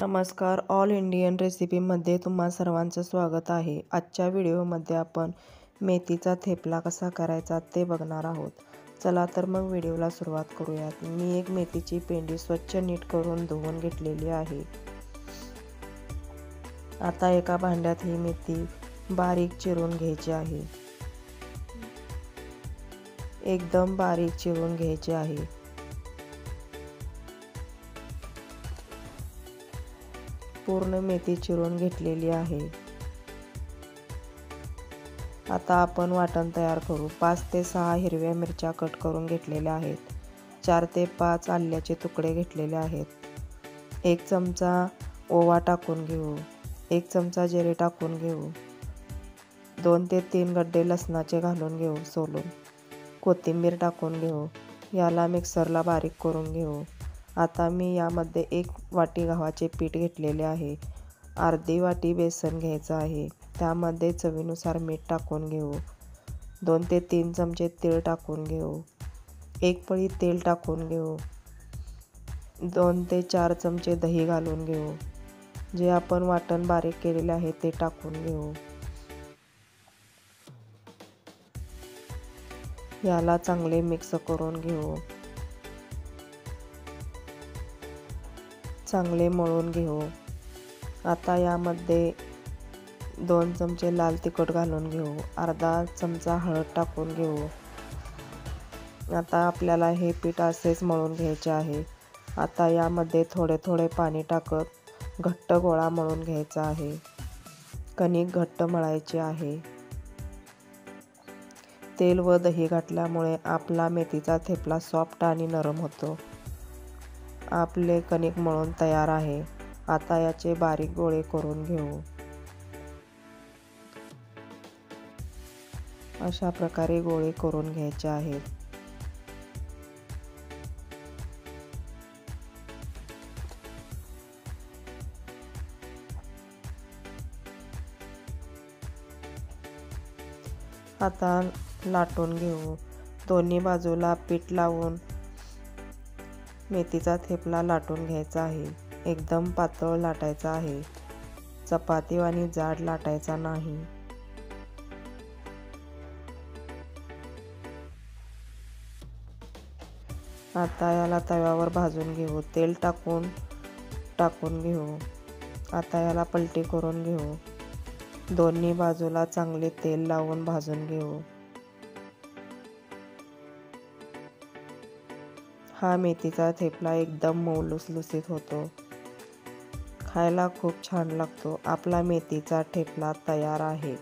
नमस्कार, all Indian रेसिपीमध्ये तुम्हा सर्वांचं स्वागत आहे। आजच्या व्हिडिओमध्ये आपण मेथीचा थेपला कसा करायचा ते बघणार आहोत। चला तर मग व्हिडिओला सुरुवात करूयात। मी एक मेथीची पेंडी स्वच्छ नीट करून धुवून घेतलेली आहे। आता एका भांड्यात ही मेथी बारीक चिरून घ्यायची आहे, एकदम बारीक चिरून घ्यायची आहे। पूर्ण मेथी चिरून घेतलेली आहे। आता आपण वाटण तयार करू। 5 ते 6 हिरव्या मिरच्या कट करून घेतलेल्या आहेत। 4 ते 5 आल्याचे तुकडे घेतलेले आहेत। 1 चमचा ओवा टाकून घेऊ। 1 चमचा जिरे टाकून घेऊ। 2 ते 3 गड्डे लसणाचे घालून घेऊ सोलून। कोथिंबीर टाकून घेऊ। याला मिक्सरला बारीक करून घेऊ। आता मी यामध्ये 1 वाटी गव्हाचे पीठ घेतलेले आहे। अर्धी वाटी बेसन घ्यायचं आहे। त्यामध्ये चवीनुसार मीठ टाकून घेऊ। 2 ते 3 चमचे तीळ टाकून घेऊ। 1 पळी तेल टाकून घेऊ। 2 ते 4 चमचे दही घालून घेऊ। जे आपण वाटण बारीक केलेले आहे ते टाकून घेऊ। याला चांगले मिक्स करून घेऊ। चांगले मळून घेऊ। आता यामध्ये 2 चमचे लाल तिखट घालून घेऊ। अर्धा चमचा हळद टाकून घेऊ। आता आपल्याला हे पीठ असेच मळून घ्यायचे आहे। आता यामध्ये थोडे थोडे पाणी टाकत घट्ट गोळा मळून घ्यायचा आहे। कणिक घट्ट मळायची आहे। तेल व दही घातल्यामुळे आपला मेथीचा थेपला सॉफ्ट आणि नरम होतो। आपले कणिक मळून तयार आहे। आता याचे बारीक गोळे करून घेऊ। अशा प्रकारे गोळे करून घ्यायचे आहेत। आता लाटून घेऊ। दोन्ही बाजूला पीठ लावून मेथीचा थेपला लाटून घ्यायचा आहे। एकदम पातळ लाटायचा आहे। चपातीवानी जाड लाटायचा नाही। आता याला तव्यावर भाजून घेऊ। तेल टाकून घेऊ। आता याला पलटी करून घेऊ। दोन्ही बाजूला चांगले तेल लावून भाजून घेऊ। हा मेथीचा थेपला एकदम मऊ लुसलुसीत होतो। खायला खूप छान लागतो। आपला मेथीचा थेपला तयार आहे।